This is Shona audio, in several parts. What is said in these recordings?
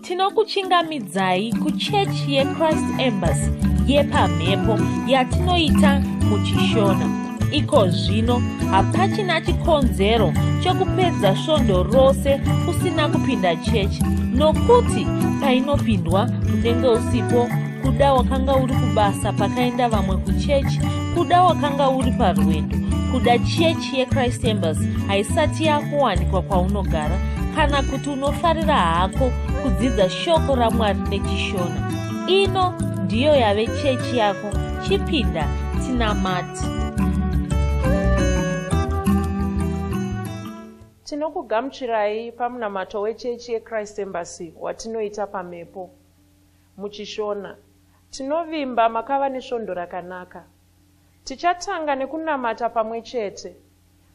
Tinokuchingamidzai kuchechi yeChrist Embassy yepamhepo yatinoita muchishona. Iko zvino hapachina chikonzero chokupedza svondo rose usina kupinda chechi, nokuti painopindwa unenge usipo, kuda wakanga uri kubasa pakaenda vamwe kuchechi, kuda wakanga uri parwendo, kuda chechi yeChrist Embassy haisati yakuwanikwa kwaunogara, kana kuti unofarira hako kudzidza shoko raMwari nechishona. Ino ndiyo yave chechi yako. Chipinda tinamati. Tinokugamuchirai pamunamato wechechi yeChrist Embassy watinoita pamhepo muchishona. Tinovimba makava nesvondo rakanaka. Tichatanga nekunamata pamwe chete.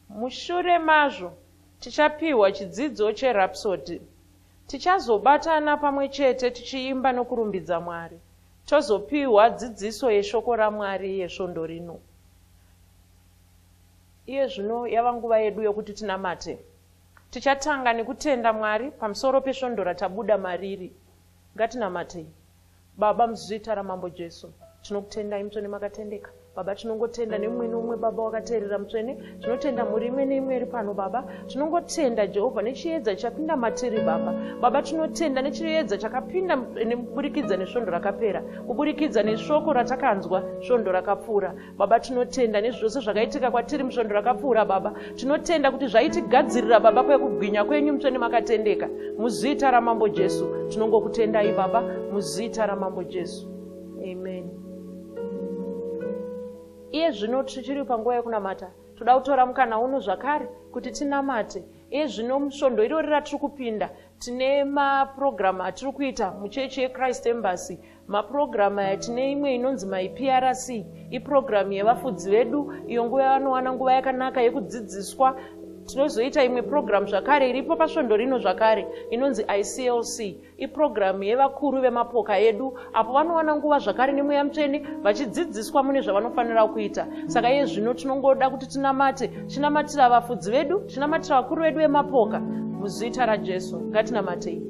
Mushure mazvo tichapiwa chidzidzo cherhapsody. Tichazobatana pamwe chete tichiimba nokurumbidza Mwari. Tozopiwa dzidziso yeshoko raMwari yesvondo rino. Iye zvino yava nguva yedu yokuti tinamate. Tichatanga nekutenda Mwari pamusoro pesvondo ratabuda mariri. Ngatinamatei. Baba, muzita raMambo Jesu, tinokutendai mutsvene makatendeka. Baba, tinongotenda nemumwe nomumwe Baba wakateerera mutsvene. Tinotenda muri imwe neimwe iri pano Baba. Tinongotenda Jehovha nechiedza chapinda matiri Baba. Baba, tinotenda nechiedza chakapinda kuburikidza nesvondo rakapera, kuburikidza neshoko ratakanzwa svondo rakapfuura. Baba, tinotenda nezvose zvakaitika kwatiri musvondo rakapfuura Baba. Tinotenda kuti zvaitigadzirira Baba kwekugwinya kwenyu mutsvene makatendeka. Muzita raMambo Jesu tinongokutendai Baba, muzita raMambo Jesu. Amen. Iye zvino tichiri panguva yekunamata, toda kutora mukana uno zvakare kuti tinamate. Iye zvino musvondo irori ratiri kupinda, tine mapurogiramu atiri kuita muchechi yeChrist Embassy. Mapurogiramu aya tine imwe inonzi MyPRC, ipurogiramu yevafudzi vedu, iyo nguva yavanowana nguva yakanaka yekudzidziswa. Tinozoita imwe purogiramu zvakare iripo pasvondo rino zvakare inonzi ICLC, ipurogiramu yevakuru vemapoka edu, apo vanowana nguva zvakare nemweya mutsvene vachidzidziswa mune zvavanofanira kuita. Saka iye zvino tinongoda kuti tinamate, tinamatira vafudzi vedu, tinamatira vakuru vedu vemapoka muzita raJesu. Ngatinamatei.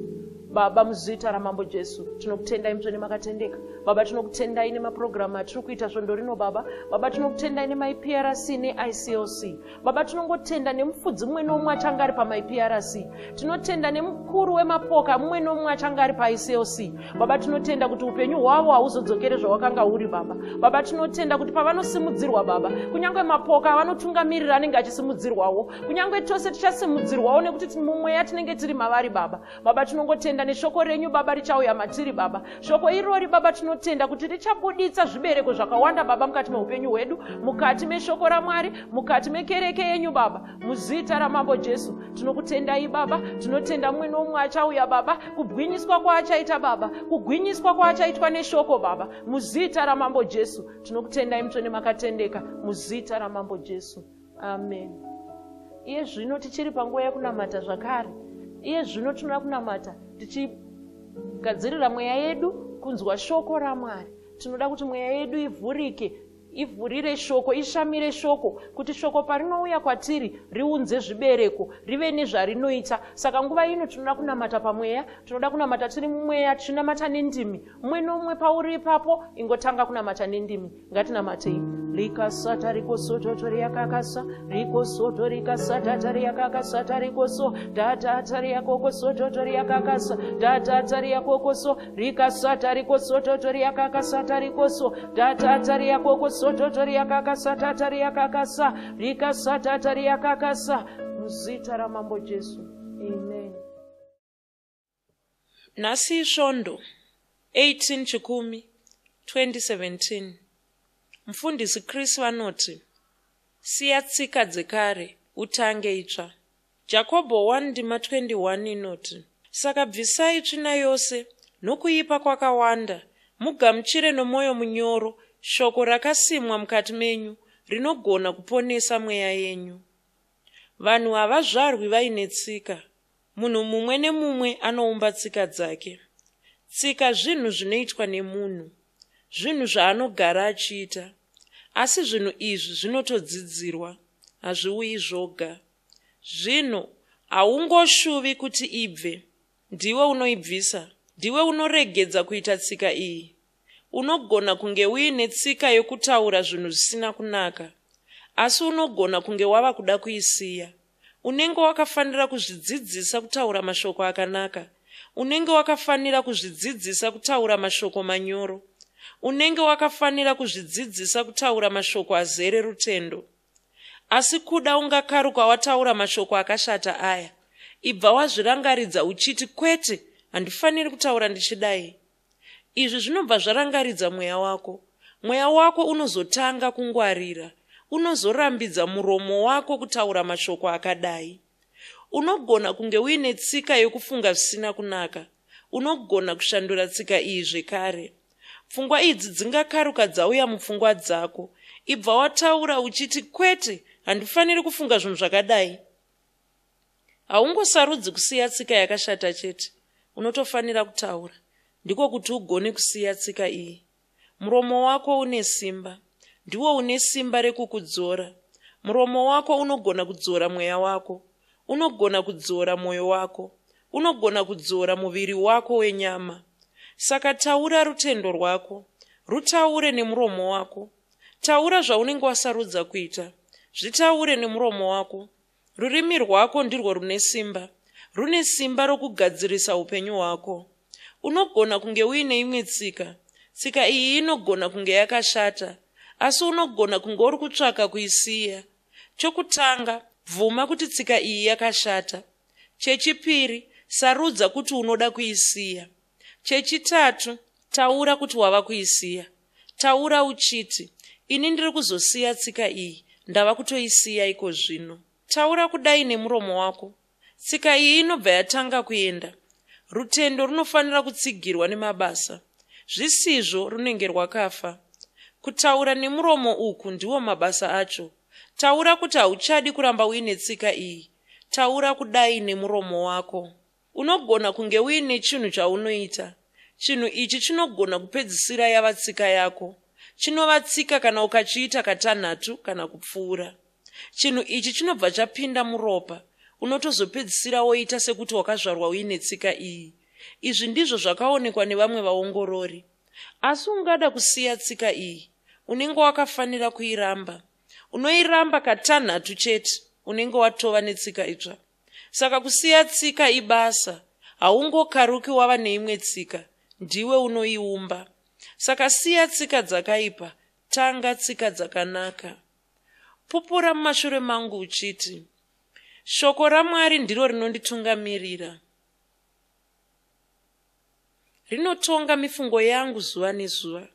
Baba, muzita raMambo Jesu tinokutendai mutsvene makatendeka. Baba, tinokutendai nemapurogiramu atiri kuita svondo rino Baba. Baba, tinokutendai neMyPRC neICLC. Baba, tinongotenda nemufudzi mumwe nomumwe achanga ari paMyPRC. Tinotenda nemukuru wemapoka mumwe nomumwe achanga ari paICLC. Baba, tinotenda kuti upenyu hwavo hauzodzokere zvawakanga uri Baba. Baba, tinotenda kuti pavanosimudzirwa Baba, kunyange mapoka avanotungamirira anenge achisimudzirwawo, kunyange tose tichasimudzirwawo nekuti mumweya tinenge tiri mavari Baba. Baba, tinongotenda neshoko renyu Baba richauya matiri Baba. Shoko irori Baba tinotenda kuti richabuditsa zvibereko zvakawanda Baba mukati meupenyu hwedu, mukati meshoko raMwari, mukati mekereke yenyu Baba. Muzita raMambo Jesu tinokutendai Baba. Tinotenda mumwe nomumwe achauya Baba, kugwinyiswa kwaachaita Baba, kugwinyiswa kwaachaitwa neshoko Baba. Muzita raMambo Jesu tinokutendai mutsvene makatendeka, muzita raMambo Jesu. Amen. Iye zvino tichiri panguva yekunamata zvakare. Iye zvino tinoda kunamata tichigadzirira mweya yedu kunzwa shoko raMwari. Tinoda kuti mweya yedu ivhurike, ivhurire shoko, ishamire shoko, kuti shoko parinouya kwatiri riunze zvibereko, rive nezvarinoita. Saka nguva ino tinoda kunamata pamweya, tinoda kunamata tiri mumweya, tichinamata nendimi. Mumwe nomumwe pauri ipapo ingotanga kunamata nendimi. Ngatinamatei. Rika sata riko soto tori yakakasa, riko soto rika sata tari yakakasa tariko so, data tari yakoko soto tori yakakasa, data tari yakoko so, rika sata riko soto tori yakakasa tariko so, data tari yakoko soto tori yakakasa tari yakakasa, rika sata tari yakakasa. Muzita raMambo Jesu. Amen. Nasi svondo 18 Chikumi 2017. Mufundisi Chris vanoti, siya tsika dzekare utange itsva. Jakobho 1:21 inoti, saka bvisai tsvina yose nokuipa kwakawanda, mugamuchire nomwoyo munyoro shoko rakasimwa mukati menyu, rinogona kuponesa mweya yenyu. Vanhu havazvarwi vaine tsika. Munhu mumwe nemumwe anoumba tsika dzake. Tsika zvinhu zvinoitwa nemunhu, zvinhu zvaanogara achiita. Asi zvinhu izvi zvinotodzidzirwa, hazviuyi zvoga. Zvino haungoshuvi kuti ibve, ndiwe unoibvisa. ndiwe unoregedza kuita tsika iyi. Unogona kunge uine tsika yokutaura zvinhu zvisina kunaka, asi unogona kunge wava kuda kuisiya. Unenge wakafanira kuzvidzidzisa kutaura mashoko akanaka. Unenge wakafanira kuzvidzidzisa kutaura mashoko manyoro. Unenge wakafanira kuzvidzidzisa kutaura mashoko azere rutendo. Asi kuda ungakaruka wataura mashoko akashata aya, ibva wazvirangaridza uchiti kwete, handifaniri kutaura ndichidai. Izvi zvinobva zvarangaridza mweya wako. Mweya wako unozotanga kungwarira, unozorambidza muromo wako kutaura mashoko akadai. Unogona kunge uine tsika yokufunga zvisina kunaka. Unogona kushandura tsika iyi zvekare. Pfungwa idzi dzingakaruka dzauya mupfungwa dzako, ibva wataura uchiti kwete, handifaniri kufunga zvinhu zvakadai. Haungosarudzi kusiya tsika yakashata chete, unotofanira kutaura, ndiko kuti ugone kusiya tsika iyi. Muromo wako une simba, ndiwo une simba rekukudzora. Muromo wako unogona kudzora mweya wako, unogona kudzora mwoyo wako, unogona kudzora muviri wako wenyama. Saka taura rutendo rwako, rutaure nemuromo wako. Taura zvaunenge wasarudza kuita, zvitaure nemuromo wako. Rurimi rwako ndirwo rune simba rokugadzirisa upenyu hwako. Unogona kunge uine imwe tsika. Tsika iyi inogona kunge yakashata, asi unogona kunge uri kutsvaka kuisiya. Chokutanga, bvuma kuti tsika iyi yakashata. Chechipiri, sarudza kuti unoda kuisiya. Chechitatu, taura kuti wava kuisiya. Taura uchiti, ini ndiri kuzosiya tsika iyi, ndava kutoisiya iko zvino. Taura kudai nemuromo wako. Tsika iyi inobva yatanga kuenda. Rutendo runofanira kutsigirwa nemabasa. Zvisizvo runenge rwakafa. Kutaura nemuromo uku ndiwo mabasa acho. Taura kuti hauchadi kuramba uine tsika iyi. Taura kudai nemuromo wako. Unogona kunge uine chinhu chaunoita. Chinhu ichi chinogona kupedzisira yava tsika yako. Chinova tsika kana ukachiita katanhatu kana kupfuura. Chinhu ichi chinobva chapinda muropa. Unotozopedzisira woita sekuti wakazvarwa uine tsika iyi. Izvi ndizvo zvakaonekwa nevamwe vaongorori. Asi ungada kusiya tsika iyi, unenge wakafanira kuiramba. Unoiramba katanhatu chete, unenge watova netsika itsva. Saka kusiya tsika ibasa, haungokaruki wava neimwe tsika, ndiwe unoiumba. Saka siya tsika dzakaipa, tanga tsika dzakanaka. Pupura mumashure mangu uchiti, shoko raMwari ndiro rinonditungamirira. Rinotonga mifungo yangu zuva nezuva.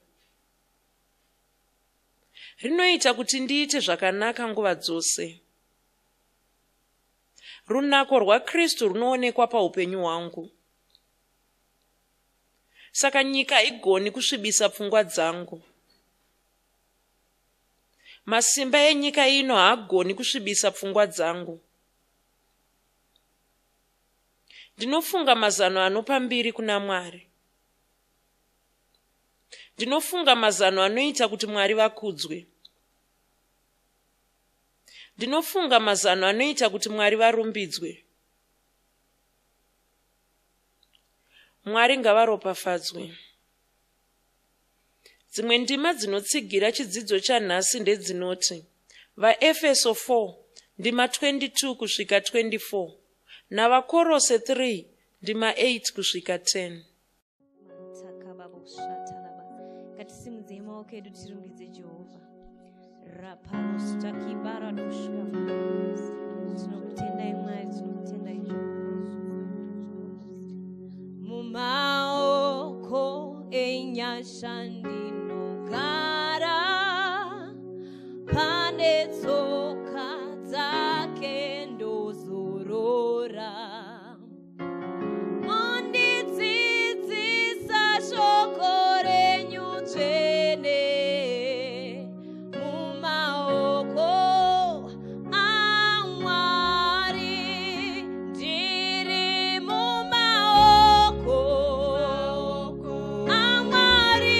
Rinoita kuti ndiite zvakanaka nguva dzose. Runako rwaKristu runoonekwa paupenyu hwangu. Saka nyika haigoni kusvibisa pfungwa dzangu. Masimba enyika ino haagoni kusvibisa pfungwa dzangu. Ndinofunga mazano anopa mbiri kuna Mwari. Ndinofunga mazano anoita kuti Mwari vakudzwe. Ndinofunga mazano anoita kuti Mwari varumbidzwe. Mwari ngavaropafadzwe. Dzimwe ndima dzinotsigira chidzidzo chanhasi ndedzinoti vaEfeso 4 ndima 22 kusvika 24 navaKorose 3 ndima 8 kusvika 10. Ngatisimudze maoko edu tirumbidze Jehovha. Rapanostakibara doshka. Tinokutendai Mwari, tinokutendai Jehovha. Mumaoko enyasha ndinogara, pane tsoka dzake ndozorora. Amwari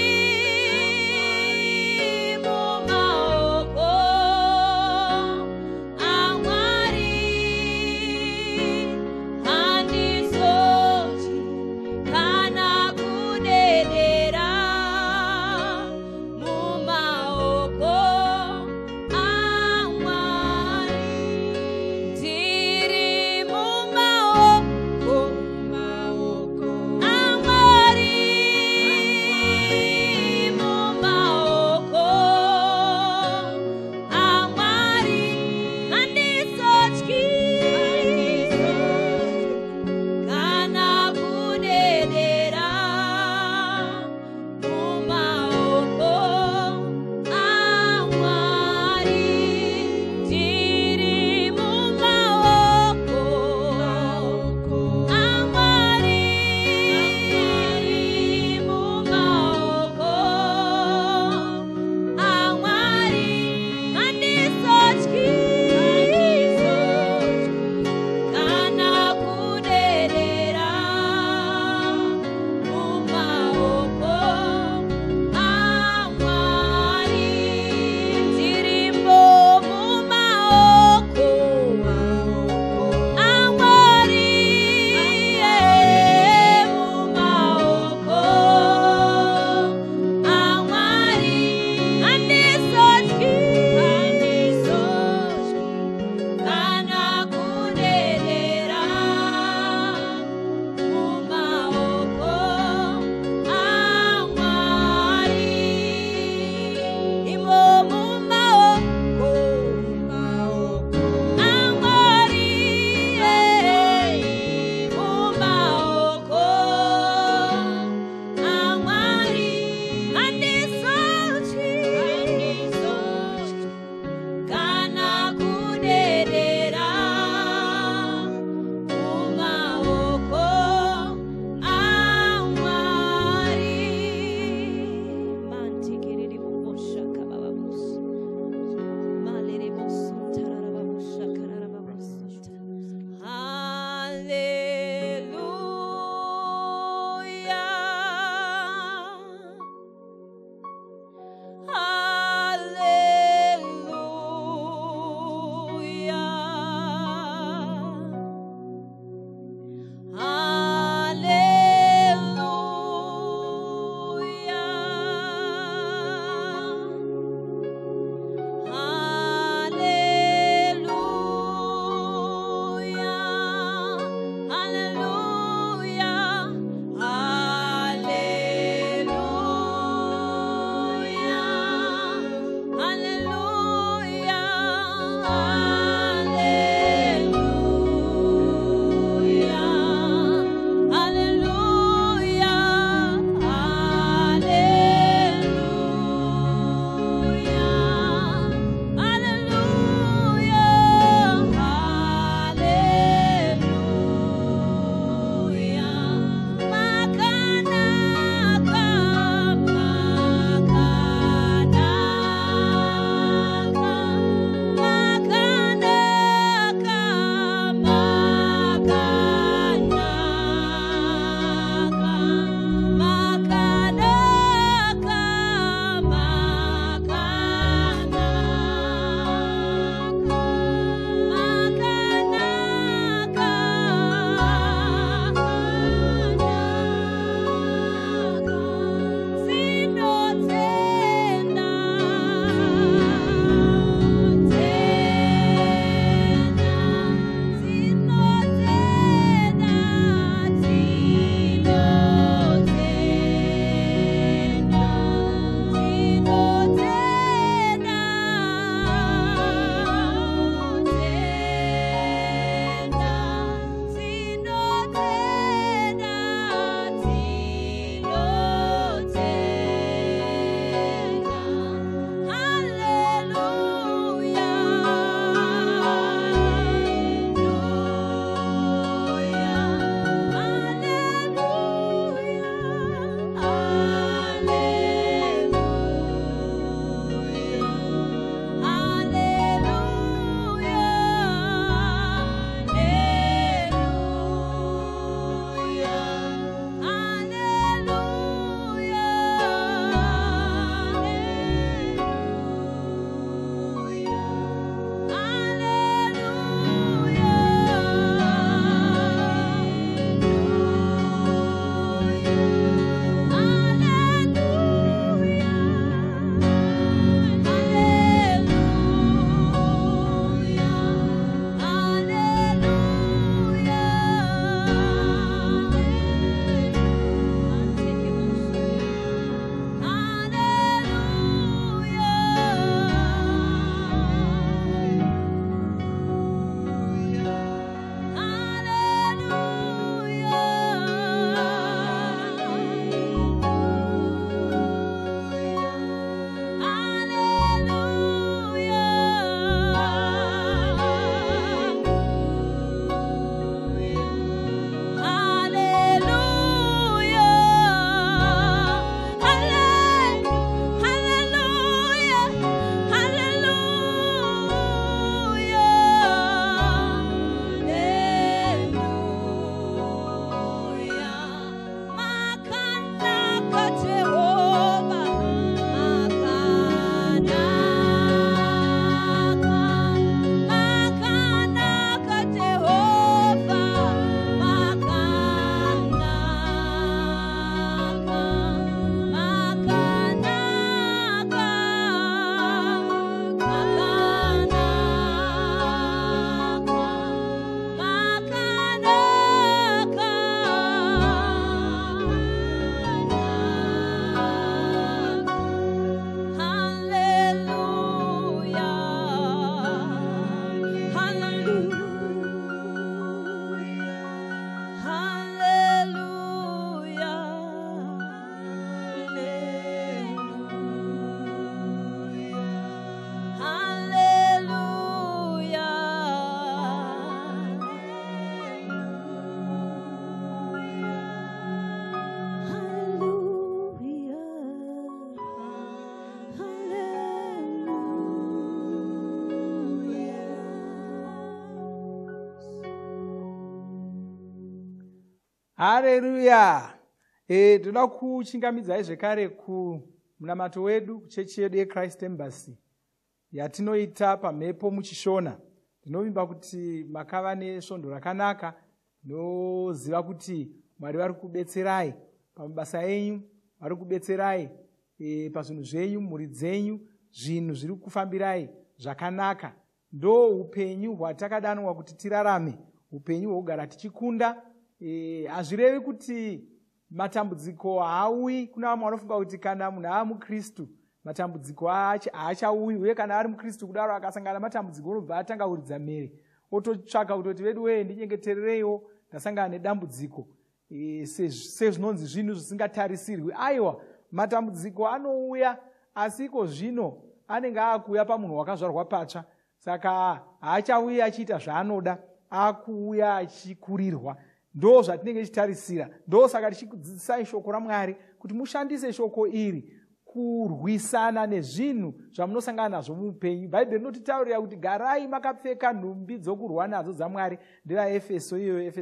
Haleluya. Toda kuchingamidzai zvekare kumunamato wedu kuchechi yedu yeChrist Embassy yatinoita pamhepo muchishona. Ndinovimba kuti makava nesvondo rakanaka, noziva kuti Mwari vari kubetserai pamabasa enyu, vari kubetserai pazvinhu zvenyu, mhuri dzenyu, zvinhu zviri kufambirai zvakanaka. Ndo upenyu hwatakadanwa kuti tirarame, upenyu hwogara tichikunda. Hazvirevi kuti matambudziko haaui. Kuna vamwe vanofunga kuti kana munhu ava muKristu matambudziko haachauyi, uye kana ari muKristu kudaro akasangana matambudziko unobva atanga kuridza mhere ototsvaka kutoti vedu wee ndinyengeterereiwo ndasangana nedambudziko, sezvinonzi zvinhu zvisingatarisirwi. Aiwa, matambudziko anouya, asi iko zvino anenge akuuya pamunhu wakazvarwa patsva. Saka haachauya achiita zvaanoda, akuuya achikurirwa. Ndo zvatinenge tichitarisira. Ndo saka tichikudzidzisai shoko raMwari kuti mushandise shoko iri kurwisana nezvinhu zvamunosangana nazvo muupenyu. Bhaibheri rinotitaurira kuti garai makapfeka nhumbi dzokurwa nadzo dzaMwari. NdevaEfeso iyoyo,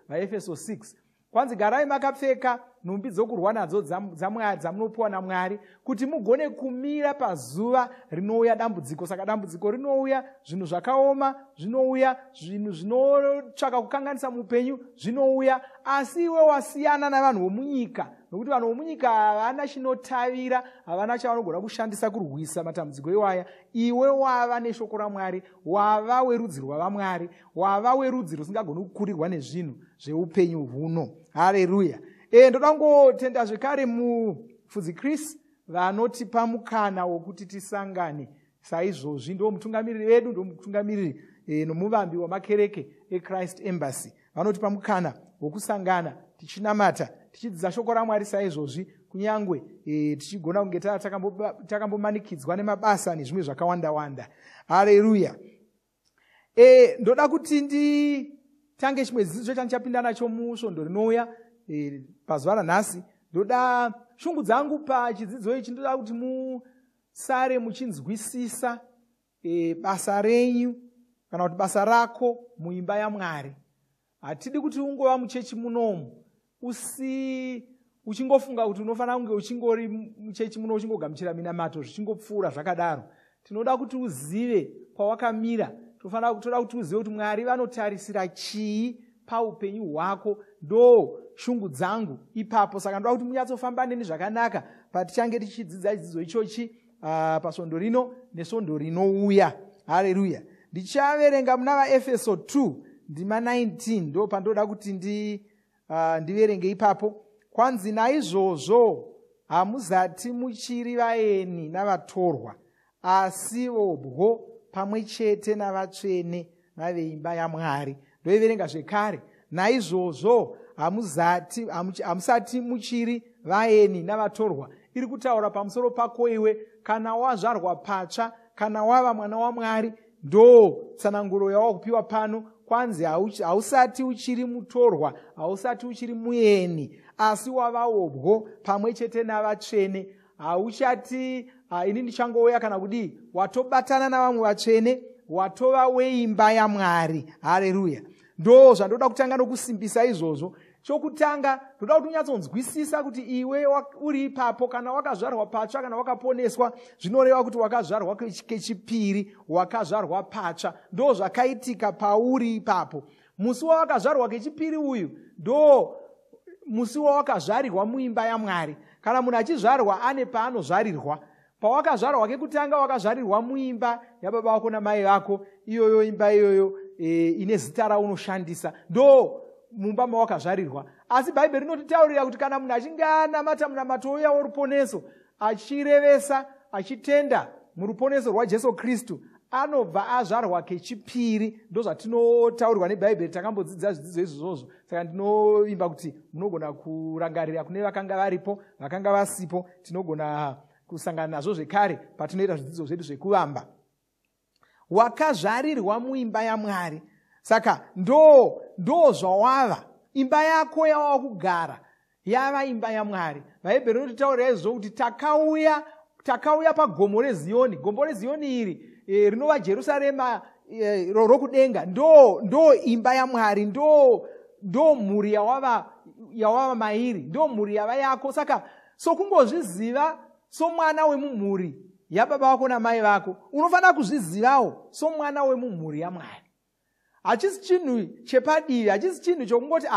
vaEfeso 6. Kwanzi garai makapfeka nhumbi dzokurwa nadzo dzaMwari, dzamunopiwa naMwari, kuti mugone kumira pazuva rinouya dambudziko. Saka dambudziko rinouya, zvinhu zvakaoma zvinouya, zvinhu zvinotsvaka kukanganisa muupenyu zvinouya. Asi iwe wasiyana navanhu vomunyika, nokuti vanhu vomunyika havana chinotavira, havana chavanogona kushandisa kurwisa matambudziko iwaya. Iwe wava neshoko raMwari, wava werudzi rwavaMwari, wava werudzi rusingagoni kukurirwa nezvinhu zveupenyu huno. Haleluya. Ndoda ngotenda zvekare mufudzi Chris vanotipa mukana wokuti tisangane saizvozvi. Ndo mutungamiriri wedu, ndo mutungamiriri nomuvambi wamakereke eChrist Embassy. Vanotipa mukana wokusangana tichinamata, tichidzidza shoko raMwari saizvozvi, kunyangwe tichigona kunge takambomanikidzwa nemabasa nezvimwe zvakawanda-wanda. Haleluya. Ndoda kuti nditange chimwe dzidziso chandichapinda nacho musvondo rinouya pazuva ranhasi. Ndoda shungu dzangu pachidzidzo ichi, ndoda kuti musare muchinzwisisa basa renyu kana kuti basa rako muimba yaMwari. Hatidi kuti ungova muchechi munomu uchingofunga kuti unofanira kunge uchingori muchechi muno uchingogamuchira minamato zvichingopfuura zvakadaro. Tinoda kuti uzive pawakamira. Toda kuti uzive kuti Mwari vanotarisira chii paupenyu hwako. Ndo shungu dzangu ipapo. Saka ndoda kuti munyatsofamba neni zvakanaka patichange tichidzidza chidzidzo ichochi pasvondo rino nesvondo rinouya. Haleluya. Ndichaverenga muna vaEfeso 2 ndima 19. Ndo pandoda kuti ndiverenge ipapo. Kwanzi naizvozvo hamuzati muchiri vaeni navatorwa, asi vobwo pamwe chete navatsvene naveimba yaMwari. Ndoiverenga zvekare. Naizvozvo hamusati muchiri vaeni navatorwa. Iri kutaura pamusoro pako iwe kana wazvarwa patsva, kana wava mwana waMwari. Ndo tsananguro yawakupiwa pano. Kwanzi hausati uchiri mutorwa, hausati uchiri mueni, asi wavaobwo pamwe chete navatsvene. Hauchati ini ndichangouya kana kudii, watobatana navamwe vatsvene, watova weimba yaMwari. Haleluya. Ndo zvandoda kutanga nokusimbisa izvozvo. Chokutanga ndoda kuti unyatsonzwisisa kuti iwe uri ipapo, kana wakazvarwa patsva kana wakaponeswa, zvinoreva kuti wakazvarwa kechipiri, wakazvarwa patsva. Ndo zvakaitika pauri ipapo. Musi wawakazvarwa kechipiri uyu ndo musi wawakazvarirwa muimba yaMwari. Kana munhu achizvarwa ane paanozvarirwa. Pawakazvarwa kekutanga wakazvarirwa muimba yababa vako namai vako, iyoyo imba iyoyo ine zita raunoshandisa. Ndo mumba mawakazvarirwa. Asi Bhaibheri rinotitaurira kuti kana munhu achinge anamata munamato uya woruponeso, achirevesa, achitenda muruponeso rwaJesu Kristu, anobva azvarwa kechipiri. Ndo zvatinotaurirwa neBhaibheri. Takambodzidza zvidzidzo izvozvo. Saka ndinovimba kuti munogona kurangarira kune vakanga varipo, vakanga vasipo. Tinogona kusangana nazvo zvekare patinoita zvidzidzo zvedu zvekuvamba. Wakazvarirwa muimba yaMwari. Saka ndo zvawava. Imba yako yawava kugara yava imba yaMwari. Bhaibheri rinotitaurira izvo kuti takauya pagomo reZioni. Gomo reZioni iri rinova Jerusarema rokudenga. Ndo imba yaMwari. Ndo mhuri yawava yawava mairi, ndo mhuri yava yako. Saka sokungozviziva somwana wemumhuri yababa vako namai vako, unofanira kuzvizivawo somwana wemumhuri yaMwari. Hachisi chinhu chepadivi, hachisi chinhu chokungoti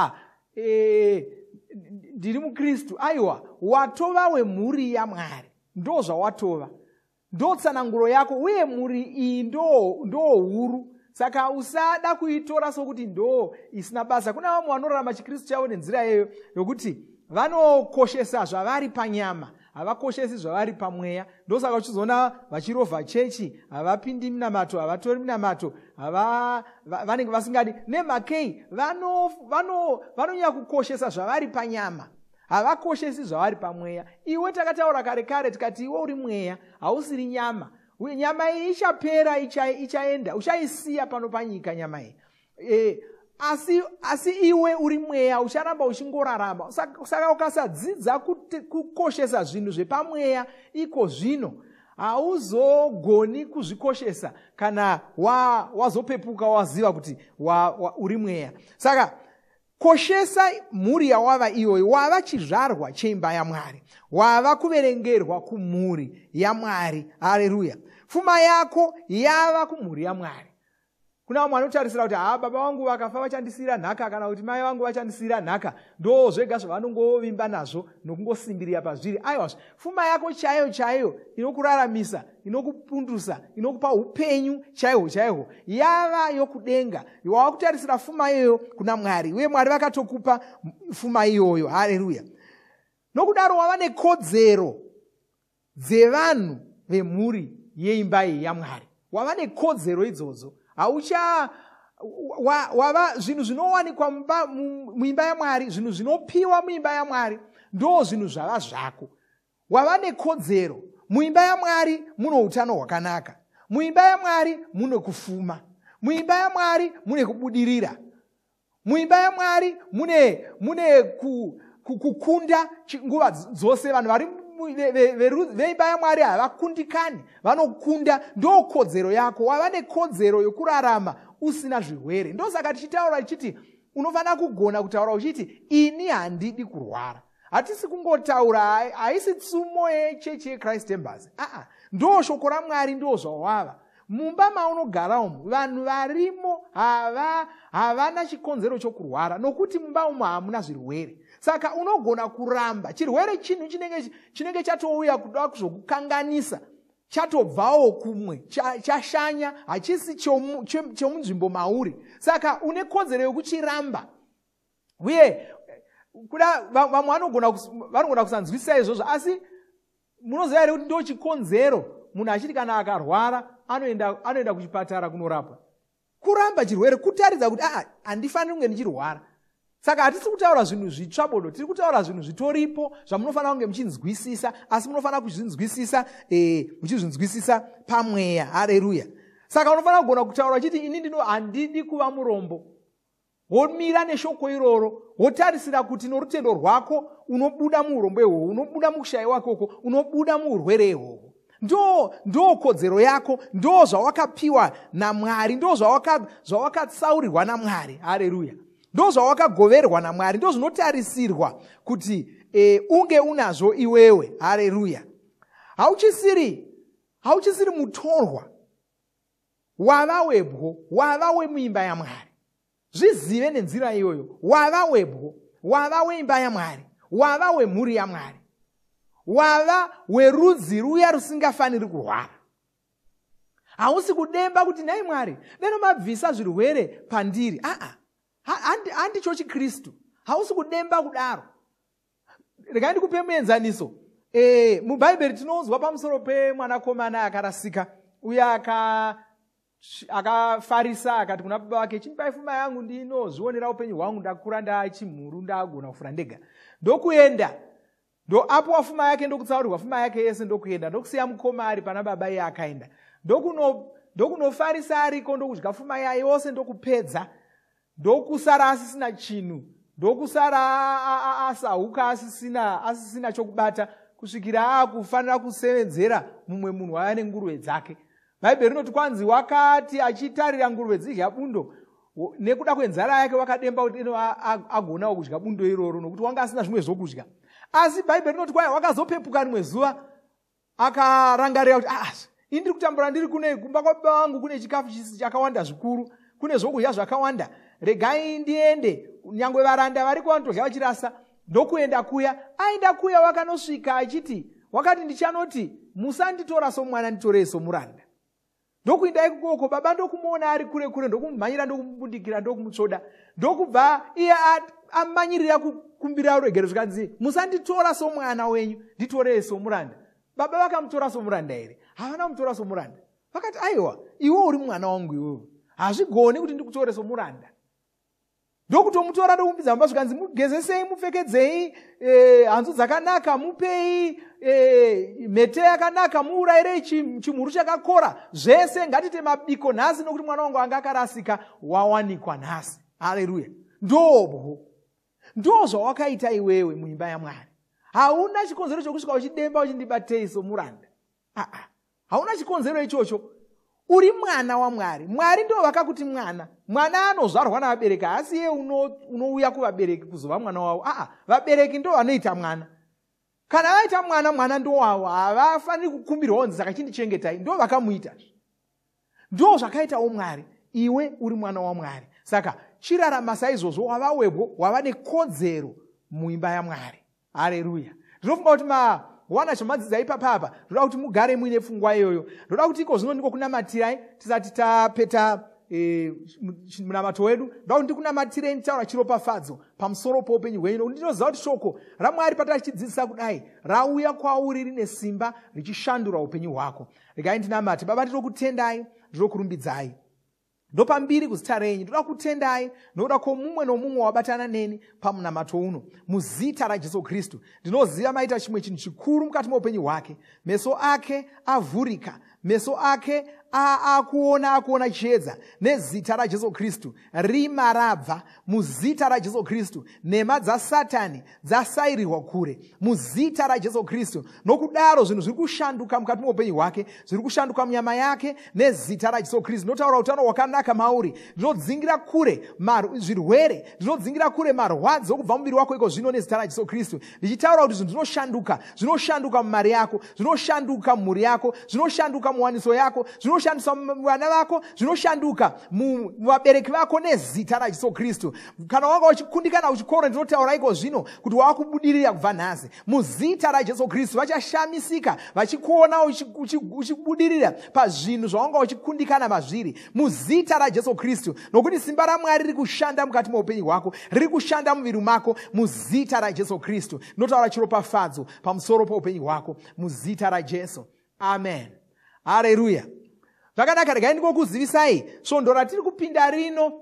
ndiri muKristu. Aiwa, watova wemhuri yaMwari, ndo zvawatova, ndo tsananguro yako, uye mhuri iyi ndo huru. Saka usada kuitora sokuti ndo isina basa. Kuna vamwe vanorarama chiKristu chavo nenzira iyoyo yokuti vanokoshesa zvavari panyama, havakoshesi zvavari pamweya. Ndosaka uchizoona vachirovha chechi, havapindi minamato, havatori minamato, vanenge vasingadi nemhakei, vanonyanya kukoshesa zvavari panyama, havakoshesi zvavari pamweya. Iwe takataura kare kare tikati iwe uri mweya, hausiri nyama. Nyama iyi ichapera, ichaenda, uchaisiya pano panyika nyama iyi. Asi iwe uri mweya ucharamba uchingorarama. Saka ukasadzidza kukoshesa zvinhu zvepamweya iko zvino, hauzogoni kuzvikoshesa kana wazopepuka waziva kuti uri mweya. Saka koshesa mhuri yawava iyoyo. Wava chizvarwa cheimba yaMwari, wava kuverengerwa kumhuri yaMwari. Haleluya! Pfuma yako yava kumhuri yaMwari. Kuna vamwe vanotarisira kuti baba vangu vakafa vachandisiyira nhaka, kana kuti mai vangu vachandisiyira nhaka, ndo zvega zvavanongovimba nazvo nokungosimbirira pazviri. Aiwa, pfuma yako chaiyo chaiyo inokuraramisa, inokupundusa, inokupa upenyu chaihwo chaihwo, yava yokudenga. Wava kutarisira pfuma iyoyo kuna Mwari, uye Mwari vakatokupa pfuma iyoyo. Haleluya! Nokudaro wava nekodzero dzevanhu vemhuri yeimba iyi yaMwari. Wava nekodzero idzodzo. Wava zvinhu zvinowanikwa muimba yaMwari, zvinhu zvinopiwa muimba yaMwari, ndo zvinhu zvava zvako. Wava nekodzero. Muimba yaMwari muno utano hwakanaka, muimba yaMwari muno kufuma, muimba yaMwari mune kubudirira, muimba yaMwari mune kukunda nguva dzose. Vanhu vari veimba yaMwari havakundikani, vanokunda. Ndo kodzero yako. Wava nekodzero yokurarama usina zvirwere. Ndosaka tichitaura ichiti unofanira kugona kutaura uchiti ini handidi kurwara. Hatisi kungotaura, haisi tsumo yechechi yeChrist Embassy. Ndo shoko raMwari, ndo zvawava. Mumba maunogara umu, vanhu varimo havana chikonzero chokurwara, nokuti mumba umu hamuna zvirwere. Saka unogona kuramba. Chirwere chinhu chinenge chatouya kuda kuzokukanganisa, chatobvawo kumwe, chashanya, hachisi chomunzvimbo mauri. Saka une kodzero yokuchiramba. Uye kuda vamwe vanogona kusanzwisisa izvozvo, asi munoziva here kuti ndo chikonzero munhu achiti kana akarwara anoenda kuchipatara kunorapwa. Kuramba chirwere, kutaridza kuti handifaniri kunge ndichirwara. Saka hatisi kutaura zvinhu zvitsva bodo, tiri kutaura zvinhu zvitoripo zvamunofanira kunge muchinzwisisa, asi munofanira kuzvinzwisisa muchizvinzwisisa pamweya. Haleluya! Saka unofanira kugona kutaura uchiti ini handidi kuva murombo. Womira neshoko iroro, wotarisira kuti norutendo rwako unobuda muurombo ihwohwo, unobuda mukushayiwa kwako, unobuda muurwere ihwohwo. Ndo kodzero yako, ndo zvawakapiwa naMwari, ndo zvawakatsaurirwa naMwari. Haleluya! Ndo zvawakagoverwa naMwari, ndo zvinotarisirwa kuti unge unazvo iwewe. Haleluya! Hauchisiri mutorwa, wava webwo, wava wemuimba yaMwari. Zvizive nenzira iyoyo. Wava webwo, wava weimba yaMwari, wava wemhuri yaMwari, wava werudzi ruya rusingafaniri kurwara. Hausi kudemba kuti nhai Mwari ndenomabvisa zvirwere pandiri. Handicho chiKristu. Hausi kudemba kudaro. Regai ndikupe muenzaniso. MuBhaibheri tinonzwa pamusoro pemwanakomana akarasika, uya akafarisa akati kuna baba wake, chinipai pfuma yangu ndinozvionera upenyu hwangu, ndakura ndachimhuru, ndagona kufura ndega. Ndokuenda, apuwa pfuma yake, ndokutsaurirwa pfuma yake yese, ndokuenda, ndokusiya mukoma ari pana baba iye akaenda. Ndokunofarisa ariko, ndokudya pfuma yaye yose, ndokupedza, ndokusara asisina chinhu, ndokusara asahuka asisina chokubata, kusvikira akufanira kusevenzera mumwe munhu aya nenguruve dzake. Bhaibheri rinoti kwanzi wakati achitarira nguruve dzidya bundo, nekuda kwenzara yake wakademba kuti agonawo kudya bundo iroro nokuti wanga asina zvimwe zvokudya. Asi Bhaibheri rinoti kwai wakazopepuka rimwe zuva akarangarira kuti indiri kutambura ndiri kune kumba kwababa vangu kune chikafu chakawanda zvikuru, kune zvokudya zvakawanda, regai ndiende. Nyangwe varanda variko vanotodya vachirasa. Ndokuenda kuya, aenda kuya wakanosvika achiti, wakati ndichanoti musanditora somwana nditorei somuranda. Ndokuenda ikoko, baba ndokumuona ari kure kure, ndokumhanyira ndokumubundikira ndokumutsvoda. Ndokubva iye amanyirira kukumbira uregero zvikanzi musanditora somwana wenyu nditorei somuranda. Baba vakamutora somuranda here? Havana kumutora somuranda. Vakati aiwa, iwe uri mwana wangu iwewe, hazvigoni kuti ndikutore somuranda. Ndokutomutora ndokumubvisa mumba zvikanzi mugezesei, mupfekedzei hanzu dzakanaka, mupei mhete yakanaka, muurayirei chimhuru chakakora, zvese ngatite mabiko nhasi nokuti mwana wangu anga akarasika wawanikwa nhasi. Haleluya. Ndo zvawakaita iwewe muimba yaMwari. Hauna chikonzero chokusvika uchidemba uchindibatei somuranda. Hauna chikonzero ichocho. Uri mwana waMwari. Mwari ndo vakakuti mwana. Mwana anozvarwa navabereki, asi iye unouya kuvabereki kuzova mwana wavo. Vabereki ndo vanoita mwana. Kana vaita mwana, mwana ndo wavo. Havafaniri kukumbirwawo saka chindichengetai. Ndo vakamuita. Ndo zvakaitawo Mwari. Iwe uri mwana waMwari. Saka chirarama saizvozvo wava webwo, wava nekodzero muimba yaMwari. Haleluya. Ndinofunga kuti wana chamadzidzai papapa, ndoda kuti mugare muine pfungwa iyoyo. Ndoda kuti iko zvino ndiko kunamatirai tisati tapeta munamato wedu. Ndoda kuti ndikunamatirei nditaura chiropafadzo pamusoro poupenyu hwenyu. Ndinoziva kuti shoko raMwari patatichidzidzisa kudai rauya kwauri rine simba richishandura upenyu hwako. Regai ndinamate. Baba, ndinokutendai, ndinokurumbidzai. Ndopambiri kuzita renyu, ndoda kutendai, nokuda kwomumwe nomumwe wabatana neni pamunamato uno. Muzita raJesu Kristu, ndinoziva maita chimwe chinhu chikuru mukati meupenyu hwake. Meso ake avhurika, meso ake akuona chiedza. Nezita raJesu Kristu, rima rabva. Muzita raJesu Kristu, nhema dzaSatani dzasayirirwa kure. Muzita raJesu Kristu, nokudaro zvinhu zviri kushanduka mukati meupenyu hwake, zviri kushanduka munyama yake. Nezita raJesu Kristu, ndinotaura utano hwakanaka mauri. Ndinodzingira kure zvirwere, ndinodzingira kure marwadzo kubva mumuviri wako iko zvino nezita raJesu Kristu. Ndichitaura kuti zvinhu zvinoshanduka mumari yako, zvinoshanduka mumhuri yako, zvinoshanduka muwaniso yako, zvinoshanduka muvana vako, zvinoshanduka muvabereki vako nezita raJesu Kristu. Kana wanga uchikundikana uchikoro, ndinotaura iko zvino kuti wakubudirira kubva nhasi. Muzita raJesu Kristu vachashamisika vachikuona uchibudirira pazvinhu zvawanga uchikundikana mazviri. Muzita raJesu Kristu, nokuti simba raMwari riri kushanda mukati meupenyu hwako, riri kushanda muviri mako. Muzita raJesu Kristu, ndinotaura chiropafadzo pamusoro poupenyu hwako muzita raJesu. Amen. Haleluya. Zvakanaka, regai ndikokuzivisai svondo ratiri kupinda rino.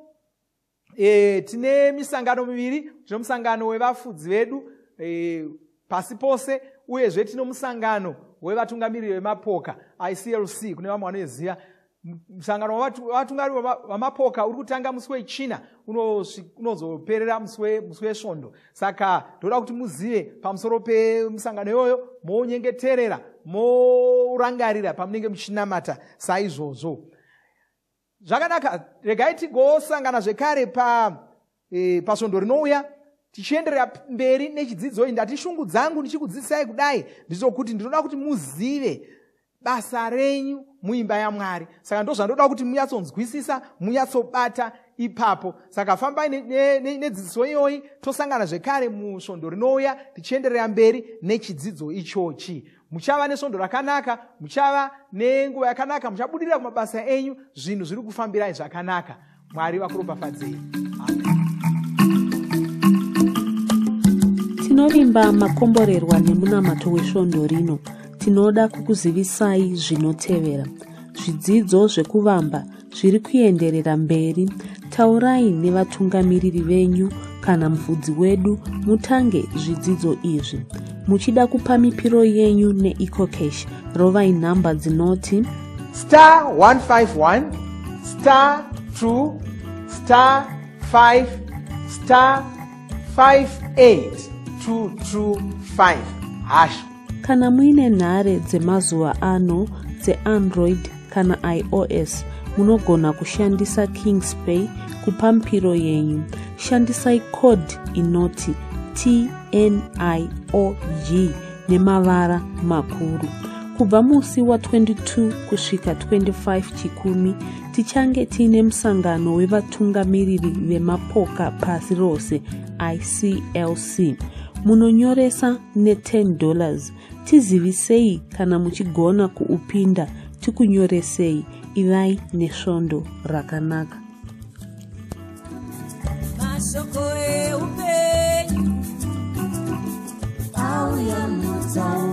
Tine misangano miviri. Tine musangano wevafudzi vedu pasi pose, uyezve tine musangano wevatungamiriri vemapoka ICLC. Kune vamwe vanoziva musangano wavatungamiriri vemapoka uri kutanga musi wechina unozoperera musi wesvondo. Saka ndoda kuti muzive pamusoro pemusangano iyoyo, mounyengeterera, mourangarira pamunenge muchinamata saizvozvo. Zvakanaka, regai tigosangana zvekare pasvondo rinouya tichienderera mberi nechidzidzo. Ndati shungu dzangu ndichikudzidzisai kudai ndizokuti ndinoda kuti muzive basa renyu muimba yaMwari. Saka ndozvandoda kuti munyatsonzwisisa, munyatsobata ipapo. Saka fambai nedzidziso iyoyi, tosangana zvekare musvondo rinouya tichienderera mberi nechidzidzo ichochi. Muchava nesvondo rakanaka, muchava nenguva yakanaka, muchabudirira kumabasa enyu, zvinhu zviri kufambirai zvakanaka. Mwari vakuropafadzei. Tinovimba makomborerwa nemunamato wesvondo rino. Tinoda kukuzivisai zvinotevera. Zvidzidzo zvekuvamba zviri kuenderera mberi. Taurai nevatungamiriri venyu kana mufudzi wedu mutange zvidzidzo izvi. Muchida kupa mipiro yenyu neEcocash, rovai nhamba dzinoti *151 *2 *5 *58225 # kana muine nhare dzemazuva ano dzeAndroid kana iOS munogona kushandisa KingsPay kupa mpiro yenyu. Shandisai code inoti TNIOG nemavara makuru. Kubva musi wa22 kusvika 25 chikumi tichange tiine musangano wevatungamiriri vemapoka pasi rose ICLC. Munonyoresa ne$10. Tizivisei kana muchigona kuupinda tikunyoresei. Ivai nesvondo rakanaka. Mashoko eupenyu auya mudzau